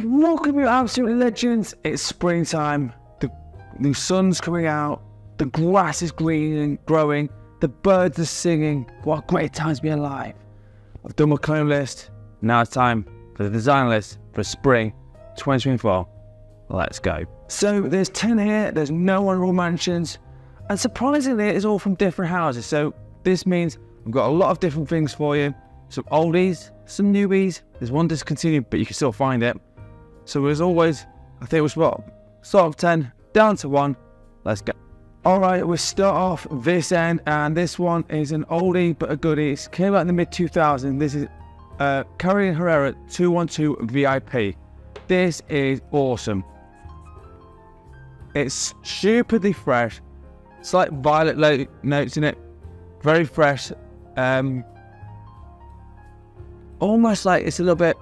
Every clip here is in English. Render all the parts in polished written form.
Welcome, you absolute legends. It's springtime. The sun's coming out. The grass is green and growing. The birds are singing. What a great time to be alive. I've done my clone list. Now it's time for the design list for spring 2024. Let's go. So there's 10 here. There's no honorable mentions. And surprisingly, it's all from different houses. So this means we've got a lot of different things for you. Some oldies, some newbies. There's one discontinued, but you can still find it. So as always, I think we'll start off 10, down to 1. Let's go. All right, we'll start off this end, and this one is an oldie but a goodie. It came out in the mid-2000s. This is Herrera 212 VIP. This is awesome. It's stupidly fresh. Slight violet notes in it. Very fresh. Almost like it's a little bit.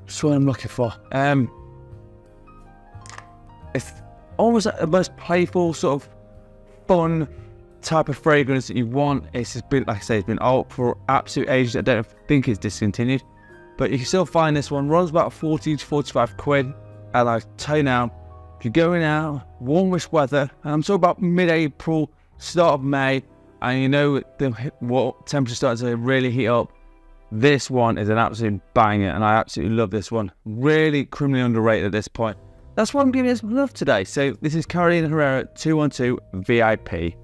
That's what I'm looking for. It's almost like the most playful, sort of fun type of fragrance that you want. It's just been, like I say, it's been out for absolute ages. I don't think it's discontinued, but you can still find this one. Runs about 40 to 45 quid. And I tell you now, if you're going out, warmish weather, and I'm talking about mid-April, start of May, and you know what temperature's starting to really heat up, this one is an absolute banger, and I absolutely love this one. Really criminally underrated at this point. That's why I'm giving it some love today. So this is Herrera 212 VIP.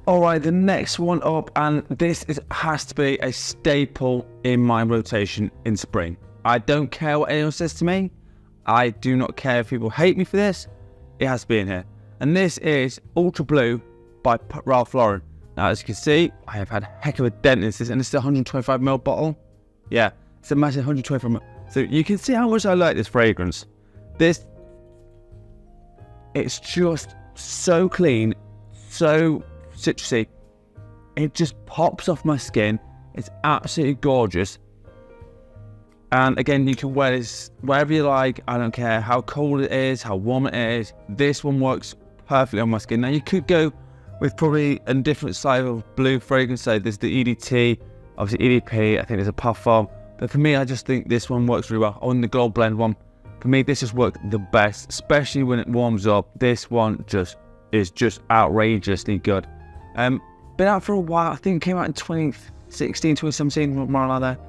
All right, the next one up, and this has to be a staple in my rotation in spring. I don't care what anyone says to me. I do not care if people hate me for this. It has to be in here. And this is Ultra Blue by Ralph Lauren. Now, as you can see, I have had a heck of a dent in this, and it's a 125ml bottle. Yeah, it's a massive 125ml. So you can see how much I like this fragrance. It's just so clean, so citrusy. It just pops off my skin. It's absolutely gorgeous. And again, you can wear this wherever you like. I don't care how cold it is, how warm it is. This one works perfectly on my skin. Now, you could go with probably a different style of blue fragrance. So there's the EDT, obviously EDP, I think there's a puff form. But for me, I just think this one works really well. On the gold blend one, for me, this just works the best, especially when it warms up. This one is just outrageously good. Been out for a while. I think it came out in 2016, 2017, more like that.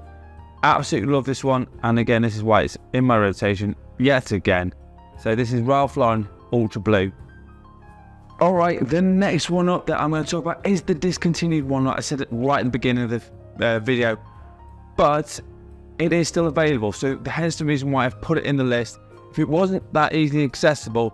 Absolutely love this one. And again, this is why it's in my rotation yet again. So this is Ralph Lauren Ultra Blue. All right, the next one up that I'm going to talk about is the discontinued one. Like I said it right at the beginning of the video, but it is still available. So hence the reason why I've put it in the list. If it wasn't that easily accessible,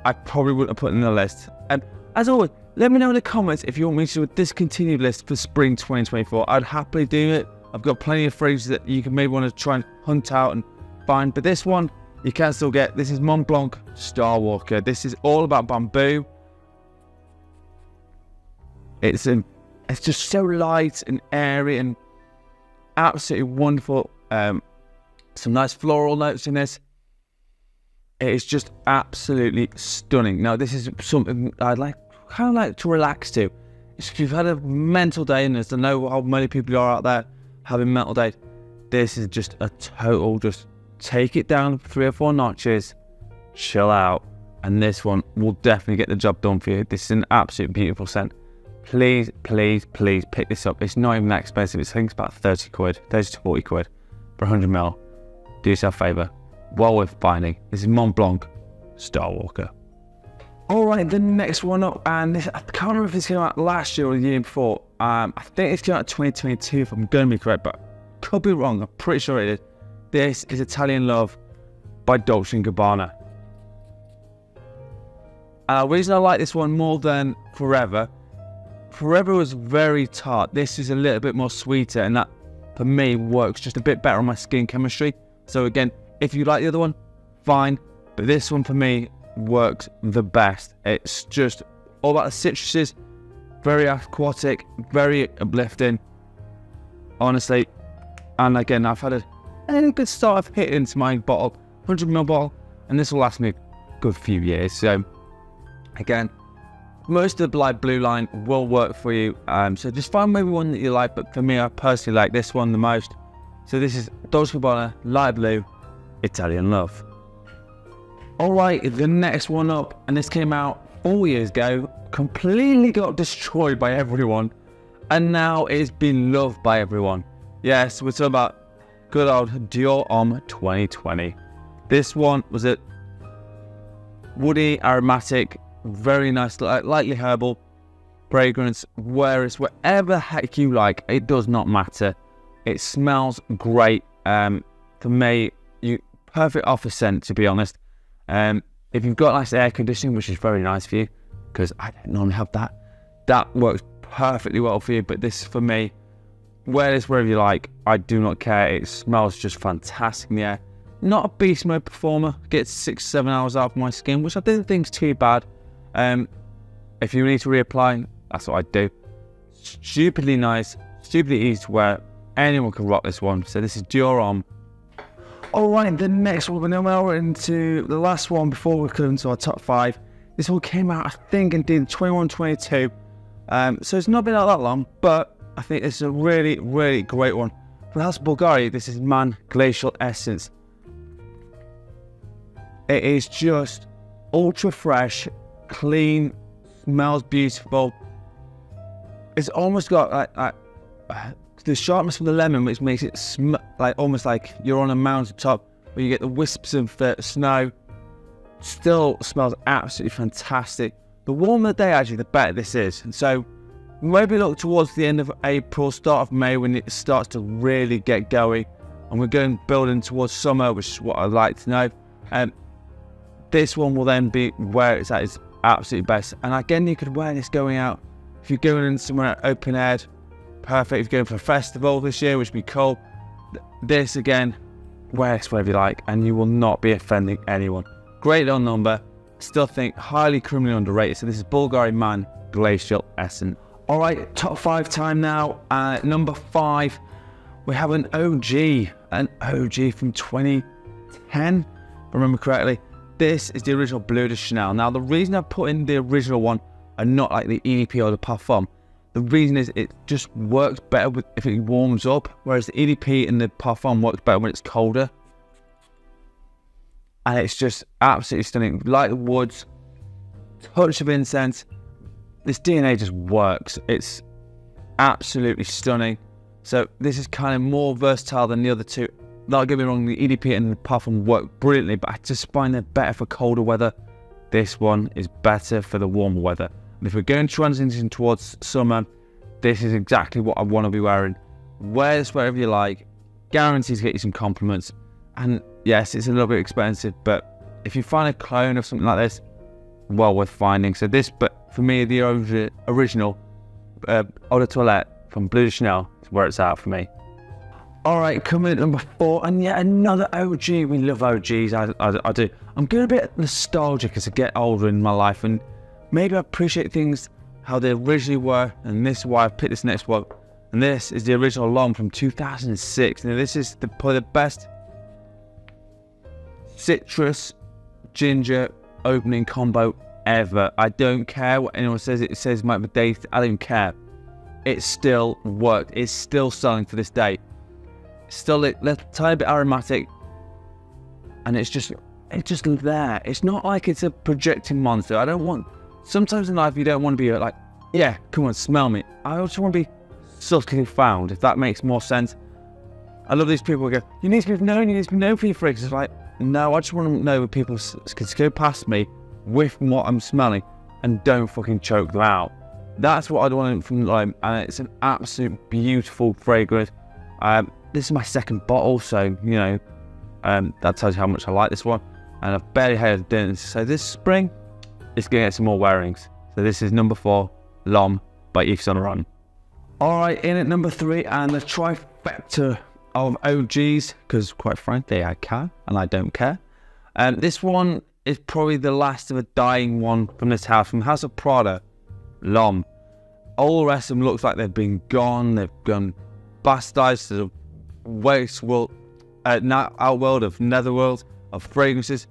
I probably wouldn't have put it in the list. And as always, let me know in the comments if you want me to do a discontinued list for spring 2024. I'd happily do it. I've got plenty of phrases that you can maybe want to try and hunt out and find, but this one you can still get. This is Mont Blanc Star Walker. This is all about bamboo. It's just so light and airy and absolutely wonderful. Some nice floral notes in this. It is just absolutely stunning. Now, this is something I'd kind of like to relax to. If you've had a mental day, and I know how many people are out there having mental days, this is just a total, just take it down 3 or 4 notches, chill out, and this one will definitely get the job done for you. This is an absolute beautiful scent. Please, please, please pick this up. It's not even that expensive. I think it's about 30 quid, 30 to 40 quid for 100ml. Do yourself a favour. Well worth finding. This is Mont Blanc Star Walker. All right, the next one up, and this, I can't remember if this came out last year or the year before. I think it's came out in 2022, if I'm going to be correct, but could be wrong. I'm pretty sure it is. This is Italian Love by Dolce & Gabbana. And the reason I like this one more than Forever was very tart. This is a little bit more sweeter, and that, for me, works just a bit better on my skin chemistry. So again, if you like the other one, fine. But this one, for me, works the best. It's just all about the citruses, very aquatic, very uplifting, honestly. And again, I've had a good start of hitting into my bottle, 100ml bottle, and this will last me a good few years. So again, most of the light blue line will work for you. So just find maybe one that you like, but for me, I personally like this one the most. So this is Dolce & Gabbana light blue Italian Love. Alright, the next one up, and this came out 4 years ago, completely got destroyed by everyone, and now it's been loved by everyone. Yes, we're talking about good old Dior Homme 2020. This one was a woody, aromatic, very nice, lightly herbal fragrance. Whereas whatever the heck you like, it does not matter. It smells great. For me, perfect office scent, to be honest. If you've got nice air conditioning, which is very nice for you, because I don't normally have that, that works perfectly well for you. But this, for me, wear this wherever you like. I do not care. It smells just fantastic in the air. Not a beast mode performer. Gets 6-7 hours out of my skin, which I don't think is too bad. If you need to reapply, that's what I do. Stupidly nice, stupidly easy to wear. Anyone can rock this one. So this is Dior Homme. Alright, the next one, now we're into the last one before we come to our top 5. This one came out, I think, indeed, 21-22. So it's not been out that long, but I think it's a really, really great one. From the house of Bvlgari, this is Man Glacial Essence. It is just ultra fresh, clean, smells beautiful. It's almost got like the sharpness from the lemon, which makes it almost like you're on a mountaintop where you get the wisps of snow. Still smells absolutely fantastic. The warmer the day, actually, the better this is. And so maybe look towards the end of April, start of May, when it starts to really get going, and we're going building towards summer, which is what I like to know. This one will then be where it's at its absolute best. And again, you could wear this going out. If you're going in somewhere open air, perfect. If you're going for a festival this year, which would be cool, this again, wear this wherever you like, and you will not be offending anyone. Great little number. Still think highly criminally underrated. So this is Bvlgari Man Glacial Essence. All right, top 5 time now. Number 5, we have an OG from 2010, if I remember correctly. This is the original Bleu De Chanel. Now, the reason I put in the original one and not like the EDP or the Parfum, the reason is it just works better if it warms up, whereas the EDP and the Parfum works better when it's colder. And it's just absolutely stunning. Light woods, touch of incense. This DNA just works. It's absolutely stunning. So this is kind of more versatile than the other two. Don't get me wrong, the EDP and the Parfum work brilliantly, but I just find they're better for colder weather. This one is better for the warmer weather. And if we're going to transition towards summer, this is exactly what I want to be wearing. Wear this wherever you like. Guarantees to get you some compliments. And yes, it's a little bit expensive, but if you find a clone of something like this, well worth finding. So this, but for me, the original Eau de Toilette from Bleu De Chanel is where it's at for me. Alright, coming at number 4, and yet another OG. We love OGs, I do. I'm getting a bit nostalgic as I get older in my life, and maybe I appreciate things how they originally were, and this is why I picked this next one. And this is the original L'Homme from 2006. Now this is probably the best citrus ginger opening combo ever. I don't care what anyone says. It says might be dated. I don't care. It still worked. It's still selling to this day. Still a tiny bit aromatic, and it's just there. It's not like it's a projecting monster. I don't want. Sometimes in life you don't want to be like, yeah, come on, smell me. I also want to be subtly found, if that makes more sense. I love these people who go, you need to be known. You need to be known for your fragrance. It's like, no, I just want to know when people can go past me with what I'm smelling and don't fucking choke them out. That's what I'd want from L'Homme, and it's an absolute beautiful fragrance. This is my second bottle, so you know that tells you how much I like this one, and I've barely had dinner. So this spring, it's gonna get some more wearings. So this is number 4, L'Homme by Yves Saint Laurent. All right, in at number 3, and the trifecta of OGs, because quite frankly, I can and I don't care. This one is probably the last of a dying one from this house, from the house of Prada, L'Homme. All the rest of them looks like they've been gone. They've gone bastardized to the waste world, outworld of netherworld of fragrances.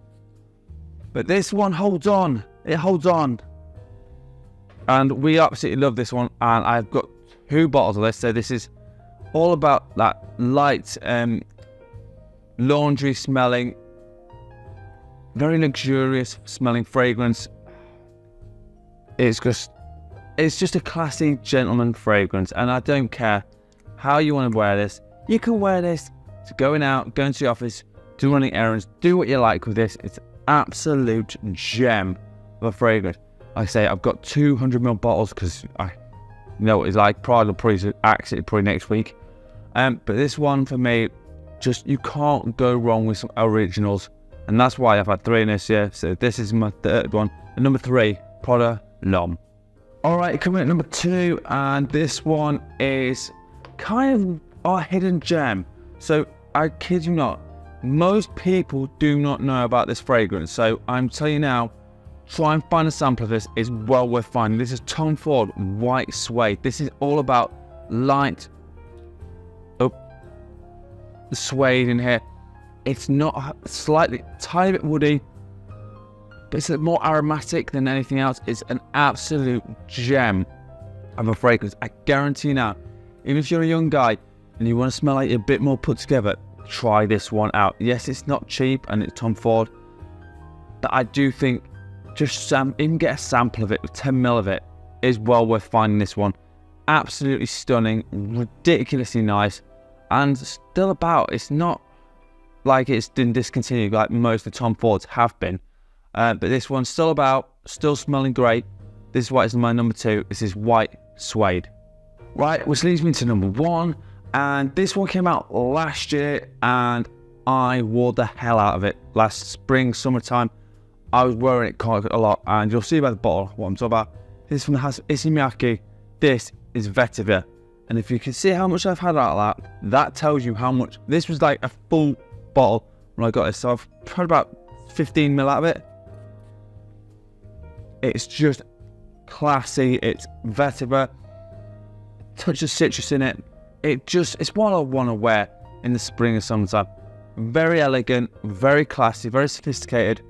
But this one holds on. It holds on. And we absolutely love this one, and I've got 2 bottles of this. So this is all about that light laundry smelling, very luxurious smelling fragrance. It's just a classy gentleman fragrance, and I don't care how you want to wear this. You can wear this to going out, going to the office, to running errands, do what you like with this. It's an absolute gem of a fragrance. Like I say, I've got 200ml bottles because I know what it's like. Prada will probably exit probably next week. But this one for me, just you can't go wrong with some originals, and that's why I've had 3 in this year. So this is my 3rd one. And number 3, Prada Homme. All right, coming at number 2, and this one is kind of our hidden gem. So I kid you not, most people do not know about this fragrance. So I'm telling you now, try and find a sample of this. It's well worth finding. This is Tom Ford White Suede. This is all about light suede in here. It's not slightly, tiny bit woody, but it's more aromatic than anything else. It's an absolute gem of a fragrance. I guarantee you now, even if you're a young guy and you want to smell like you're a bit more put together, try this one out. Yes, it's not cheap and it's Tom Ford, but I do think just even get a sample of it, with 10ml of it, is well worth finding this one. Absolutely stunning, ridiculously nice, and still about. It's not like it's been discontinued like most of the Tom Fords have been. But this one's still about, still smelling great. This is why it's my number 2. This is White Suede. Right, which leads me to number 1. And this one came out last year, and I wore the hell out of it. Last spring, summertime, I was wearing it quite a lot. And you'll see by the bottle what I'm talking about. This one has Issey Miyake. This is Vetiver. And if you can see how much I've had out of that, that tells you how much. This was like a full bottle when I got this. So I've had about 15ml out of it. It's just classy. It's Vetiver, touch of citrus in it. It's what I want to wear in the spring and summertime. Very elegant, very classy, very sophisticated,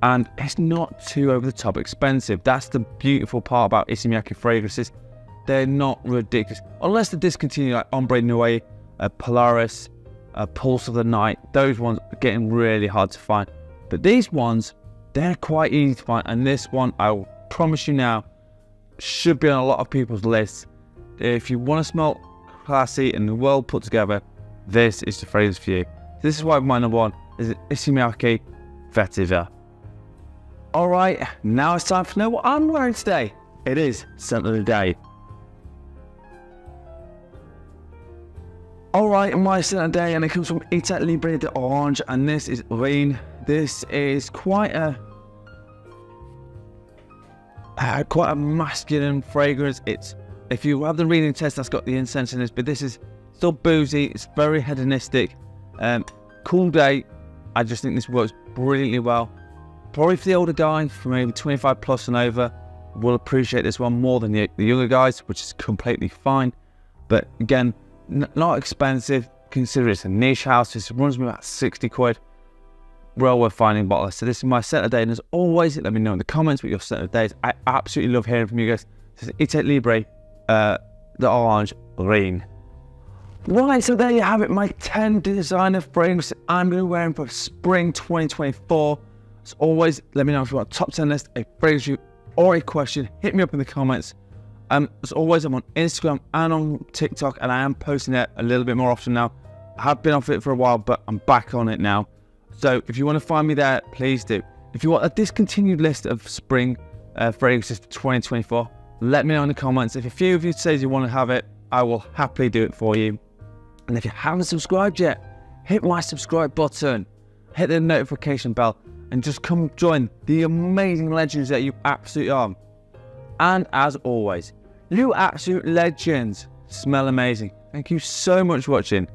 and it's not too over the top expensive. That's the beautiful part about Issey Miyake fragrances. They're not ridiculous, unless they're discontinued, like Ombre Noir, Polaris, Pulse of the Night. Those ones are getting really hard to find, but these ones, they're quite easy to find, and this one, I will promise you now, should be on a lot of people's lists. If you want to smell classy and well put together, this is the fragrance for you. This is why my number 1 is Issey Miyake Vetiver. Alright, now it's time to know what I'm wearing today. It is scent of the day. Alright, my scent of the day, and it comes from Issey Libre d'Orange, and this is Reine. This is quite a masculine fragrance. It's, if you have the reading test, that's got the incense in this, but this is still boozy. It's very hedonistic. Cool day. I just think this works brilliantly well. Probably for the older guy, for maybe 25 plus and over, will appreciate this one more than the younger guys, which is completely fine. But again, not expensive. Consider it's a niche house. This runs me about 60 quid. Well worth finding bottle. So this is my scent of the day, and as always, let me know in the comments what your scent of the day is. I absolutely love hearing from you guys. This is Issey Libre d'Orange Reine. Right, so there you have it, my 10 designer fragrances I'm going to be wearing for spring 2024. As always, let me know if you want a top 10 list, a fragrance review, or a question. Hit me up in the comments. As always, I'm on Instagram and on TikTok, and I am posting it a little bit more often now. I have been off it for a while, but I'm back on it now. So if you want to find me there, please do. If you want a discontinued list of spring fragrances for 2024, let me know in the comments. If a few of you say you want to have it, I will happily do it for you. And if you haven't subscribed yet, hit my subscribe button, hit the notification bell, and just come join the amazing legends that you absolutely are. And as always, you absolute legends smell amazing. Thank you so much for watching.